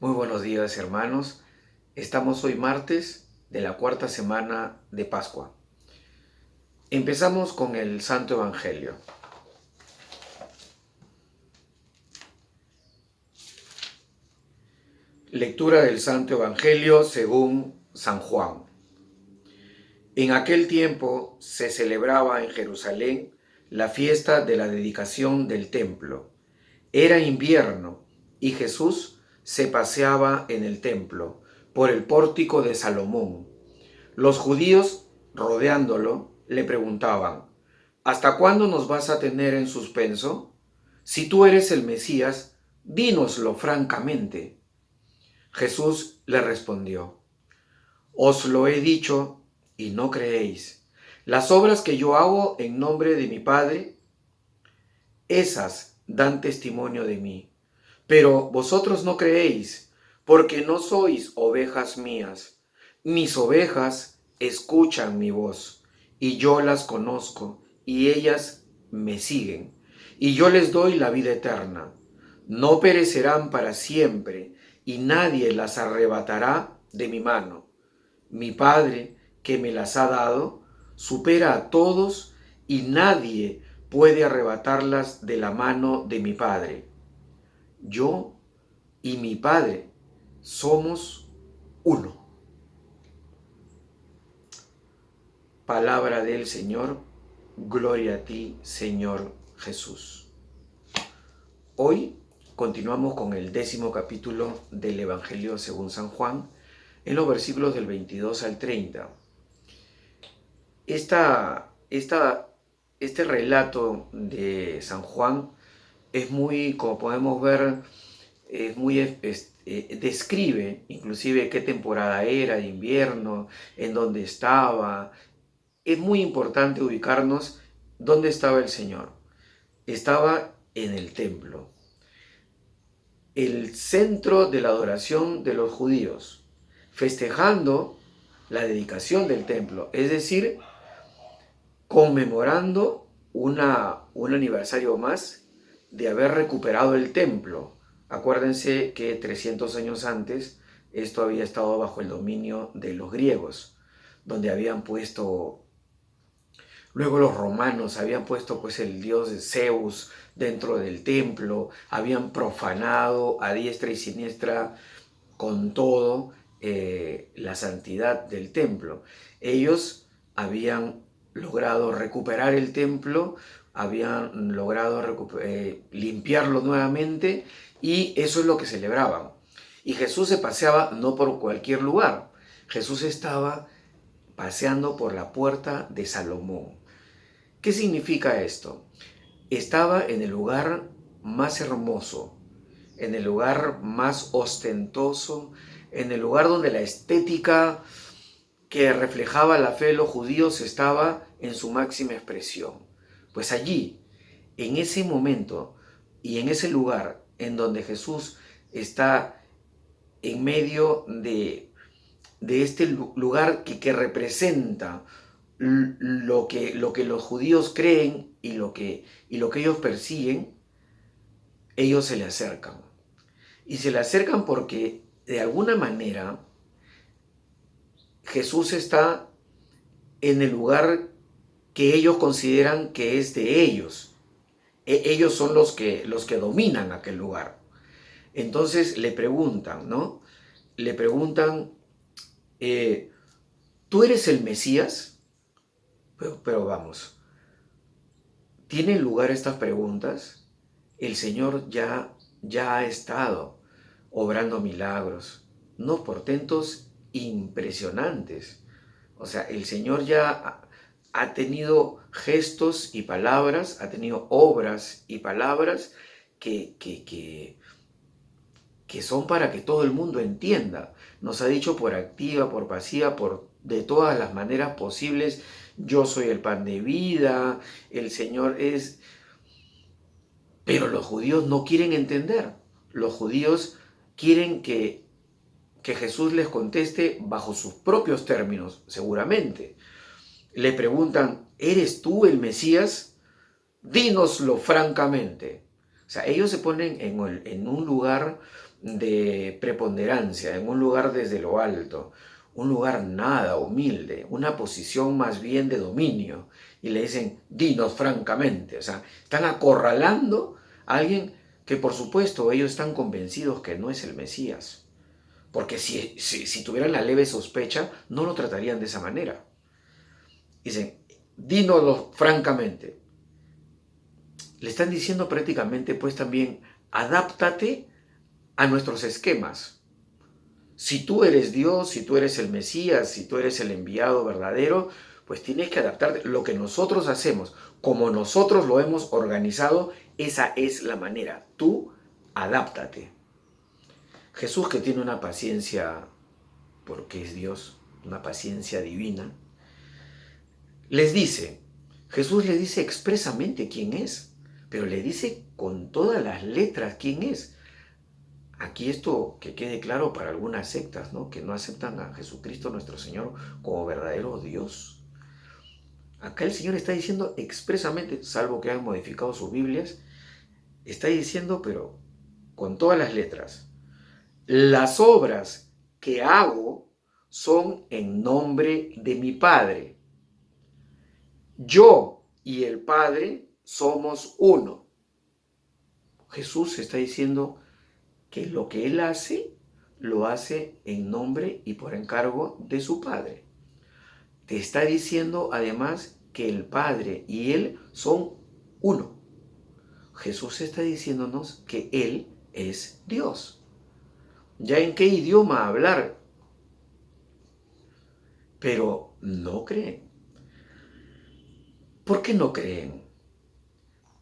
Muy buenos días, hermanos. Estamos hoy martes de la cuarta semana de Pascua. Empezamos con el Santo Evangelio. Lectura del Santo Evangelio según San Juan. En aquel tiempo se celebraba en Jerusalén la fiesta de la dedicación del templo. Era invierno y Jesús se paseaba en el templo por el pórtico de Salomón. Los judíos, rodeándolo, le preguntaban: ¿hasta cuándo nos vas a tener en suspenso? Si tú eres el Mesías, dínoslo francamente. Jesús le respondió: os lo he dicho y no creéis. Las obras que yo hago en nombre de mi Padre, esas dan testimonio de mí. Pero vosotros no creéis, porque no sois ovejas mías. Mis ovejas escuchan mi voz, y yo las conozco, y ellas me siguen, y yo les doy la vida eterna. No perecerán para siempre, y nadie las arrebatará de mi mano. Mi Padre, que me las ha dado, supera a todos, y nadie puede arrebatarlas de la mano de mi Padre. Yo y mi Padre somos uno. Palabra del Señor, gloria a ti, Señor Jesús. Hoy continuamos con el 10º capítulo del Evangelio según San Juan, en los versículos del 22 al 30. Este relato de San Juan es muy, como podemos ver, describe inclusive qué temporada era de invierno, en dónde estaba. Es muy importante ubicarnos dónde estaba el Señor. Estaba en el templo, el centro de la adoración de los judíos, festejando la dedicación del templo, es decir, conmemorando un aniversario más de haber recuperado el templo. Acuérdense que 300 años antes esto había estado bajo el dominio de los griegos, donde habían puesto, luego los romanos habían puesto pues el dios de Zeus dentro del templo, habían profanado a diestra y siniestra con todo la santidad del templo. Ellos habían logrado recuperar el templo, habían logrado limpiarlo nuevamente, y eso es lo que celebraban. Y Jesús se paseaba no por cualquier lugar, Jesús estaba paseando por la puerta de Salomón. ¿Qué significa esto? Estaba en el lugar más hermoso, en el lugar más ostentoso, en el lugar donde la estética que reflejaba la fe de los judíos estaba en su máxima expresión. Pues allí, en ese momento y en ese lugar en donde Jesús está en medio de este lugar que representa lo que los judíos creen y lo que ellos persiguen, ellos se le acercan. Y se le acercan porque de alguna manera Jesús está en el lugar que ellos consideran que es de ellos. Ellos son los que dominan aquel lugar. Entonces le preguntan, ¿no? Le preguntan, ¿tú eres el Mesías? Pero vamos, ¿tienen lugar estas preguntas? El Señor ya ha estado obrando milagros, unos portentos impresionantes. O sea, el Señor ya ha tenido gestos y palabras, ha tenido obras y palabras que son para que todo el mundo entienda. Nos ha dicho por activa, por pasiva, de todas las maneras posibles: yo soy el pan de vida, el Señor es... Pero los judíos no quieren entender. Los judíos quieren que Jesús les conteste bajo sus propios términos, seguramente. Le preguntan: ¿eres tú el Mesías? Dínoslo francamente. O sea, ellos se ponen en un lugar de preponderancia, en un lugar desde lo alto, un lugar nada humilde, una posición más bien de dominio. Y le dicen, dinos francamente. O sea, están acorralando a alguien que por supuesto ellos están convencidos que no es el Mesías. Porque si tuvieran la leve sospecha, no lo tratarían de esa manera. Dicen, dínoslo francamente. Le están diciendo prácticamente, pues también, adáptate a nuestros esquemas. Si tú eres Dios, si tú eres el Mesías, si tú eres el enviado verdadero, pues tienes que adaptarte. Lo que nosotros hacemos, como nosotros lo hemos organizado, esa es la manera. Tú adáptate. Jesús, que tiene una paciencia, porque es Dios, una paciencia divina, les dice, Jesús les dice expresamente quién es, pero le dice con todas las letras quién es. Aquí esto que quede claro para algunas sectas, ¿no? Que no aceptan a Jesucristo nuestro Señor como verdadero Dios. Acá el Señor está diciendo expresamente, salvo que hayan modificado sus Biblias, está diciendo, pero con todas las letras, las obras que hago son en nombre de mi Padre. Yo y el Padre somos uno. Jesús está diciendo que lo que Él hace, lo hace en nombre y por encargo de su Padre. Te está diciendo además que el Padre y Él son uno. Jesús está diciéndonos que Él es Dios. ¿Ya en qué idioma hablar? Pero no creen. ¿Por qué no creen?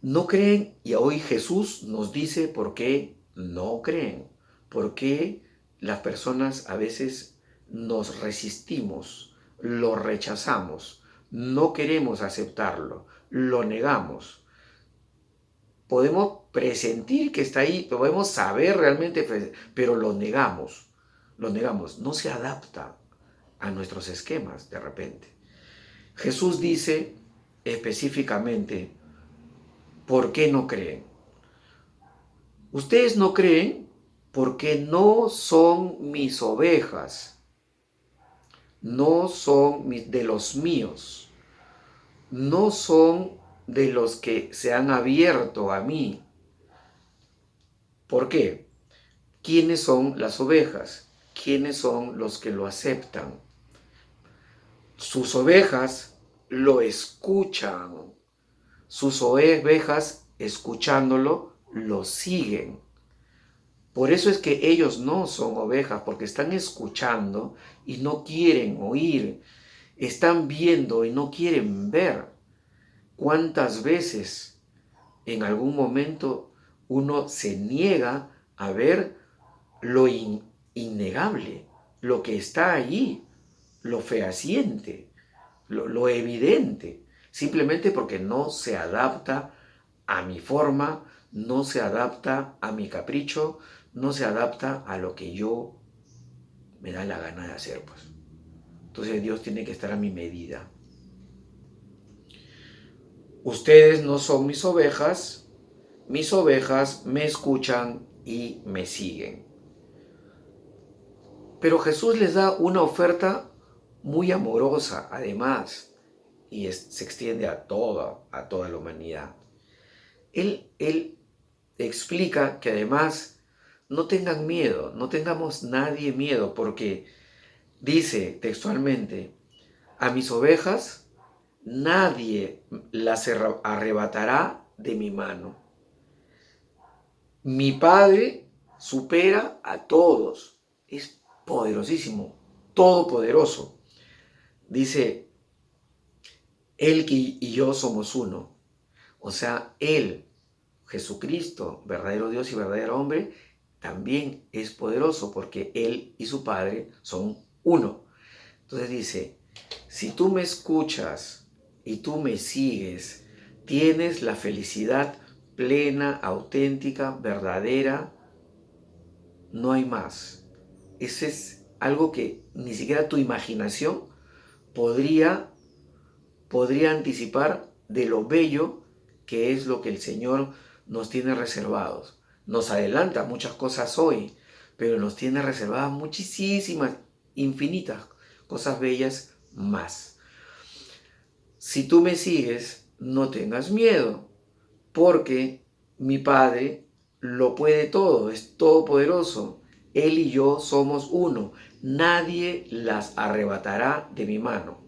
No creen y hoy Jesús nos dice por qué no creen. Por qué las personas a veces nos resistimos, lo rechazamos, no queremos aceptarlo, lo negamos. Podemos presentir que está ahí, podemos saber realmente, pero lo negamos, no se adapta a nuestros esquemas de repente. Jesús dice específicamente, ¿por qué no creen? Ustedes no creen porque no son mis ovejas, no son de los míos, no son de los que se han abierto a mí. ¿Por qué? ¿Quiénes son las ovejas? ¿Quiénes son los que lo aceptan? Sus ovejas lo escuchan. Sus ovejas, escuchándolo, lo siguen. Por eso es que ellos no son ovejas, porque están escuchando y no quieren oír. Están viendo y no quieren ver. ¿Cuántas veces en algún momento uno se niega a ver lo innegable, lo que está allí, lo fehaciente, lo evidente, simplemente porque no se adapta a mi forma, no se adapta a mi capricho, no se adapta a lo que yo me da la gana de hacer, pues. Entonces Dios tiene que estar a mi medida. Ustedes no son mis ovejas me escuchan y me siguen. Pero Jesús les da una oferta muy amorosa, además, y se extiende a toda la humanidad. Él explica que además no tengan miedo, no tengamos nadie miedo, porque dice textualmente, a mis ovejas nadie las arrebatará de mi mano. Mi Padre supera a todos, es poderosísimo, todopoderoso. Dice, Él y yo somos uno. O sea, Él, Jesucristo, verdadero Dios y verdadero hombre, también es poderoso porque Él y su Padre son uno. Entonces dice, si tú me escuchas y tú me sigues, tienes la felicidad plena, auténtica, verdadera, no hay más. Ese es algo que ni siquiera tu imaginación podría anticipar de lo bello que es lo que el Señor nos tiene reservados. Nos adelanta muchas cosas hoy, pero nos tiene reservadas muchísimas, infinitas cosas bellas más. Si tú me sigues, no tengas miedo, porque mi Padre lo puede todo, es todopoderoso. Él y yo somos uno. Nadie las arrebatará de mi mano.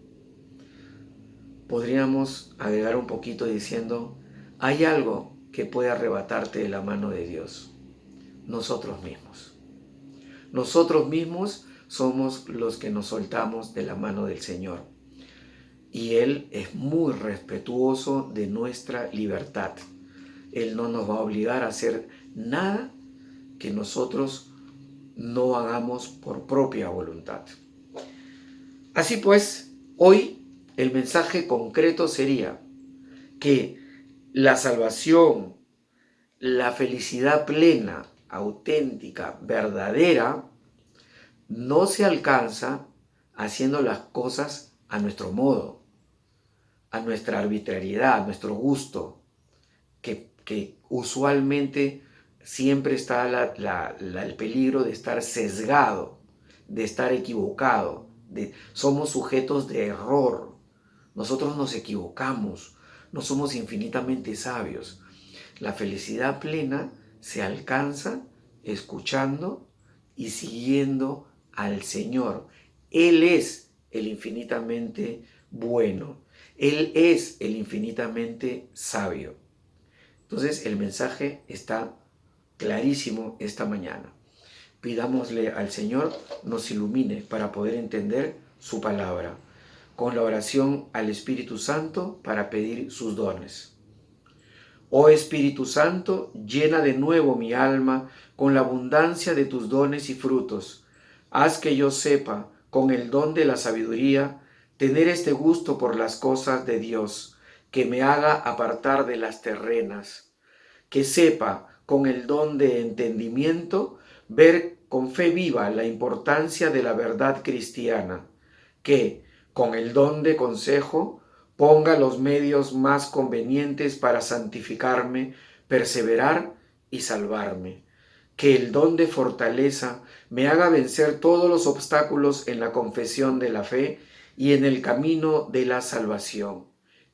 Podríamos agregar un poquito diciendo, hay algo que puede arrebatarte de la mano de Dios. Nosotros mismos. Nosotros mismos somos los que nos soltamos de la mano del Señor. Y Él es muy respetuoso de nuestra libertad. Él no nos va a obligar a hacer nada que nosotros no hagamos por propia voluntad. Así pues, hoy el mensaje concreto sería que la salvación, la felicidad plena, auténtica, verdadera, no se alcanza haciendo las cosas a nuestro modo, a nuestra arbitrariedad, a nuestro gusto, que usualmente siempre está el peligro de estar sesgado, de estar equivocado. Somos sujetos de error. Nosotros nos equivocamos, no somos infinitamente sabios. La felicidad plena se alcanza escuchando y siguiendo al Señor. Él es el infinitamente bueno. Él es el infinitamente sabio. Entonces el mensaje está clarísimo esta mañana. Pidámosle al Señor nos ilumine para poder entender su palabra, con la oración al Espíritu Santo para pedir sus dones. Oh Espíritu Santo, llena de nuevo mi alma con la abundancia de tus dones y frutos. Haz que yo sepa, con el don de la sabiduría, tener este gusto por las cosas de Dios, que me haga apartar de las terrenas. Que sepa, con el don de entendimiento, ver con fe viva la importancia de la verdad cristiana. Que, con el don de consejo, ponga los medios más convenientes para santificarme, perseverar y salvarme. Que el don de fortaleza me haga vencer todos los obstáculos en la confesión de la fe y en el camino de la salvación.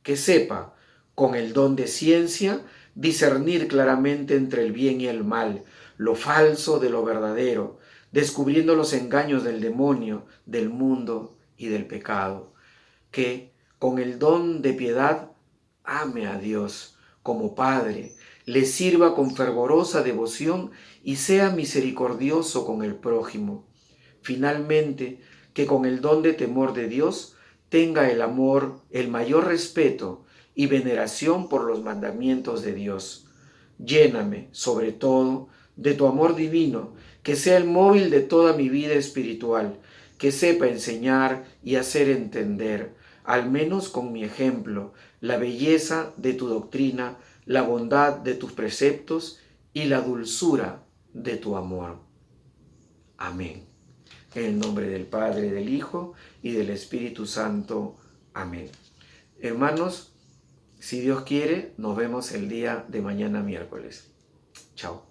Que sepa, con el don de ciencia, discernir claramente entre el bien y el mal, lo falso de lo verdadero, descubriendo los engaños del demonio, del mundo y del pecado. Que, con el don de piedad, ame a Dios como Padre, le sirva con fervorosa devoción y sea misericordioso con el prójimo. Finalmente, que con el don de temor de Dios tenga el amor, el mayor respeto y veneración por los mandamientos de Dios. Lléname, sobre todo, de tu amor divino, que sea el móvil de toda mi vida espiritual, que sepa enseñar y hacer entender, al menos con mi ejemplo, la belleza de tu doctrina, la bondad de tus preceptos y la dulzura de tu amor. Amén. En el nombre del Padre, del Hijo y del Espíritu Santo. Amén. Hermanos, si Dios quiere, nos vemos el día de mañana miércoles. Chao.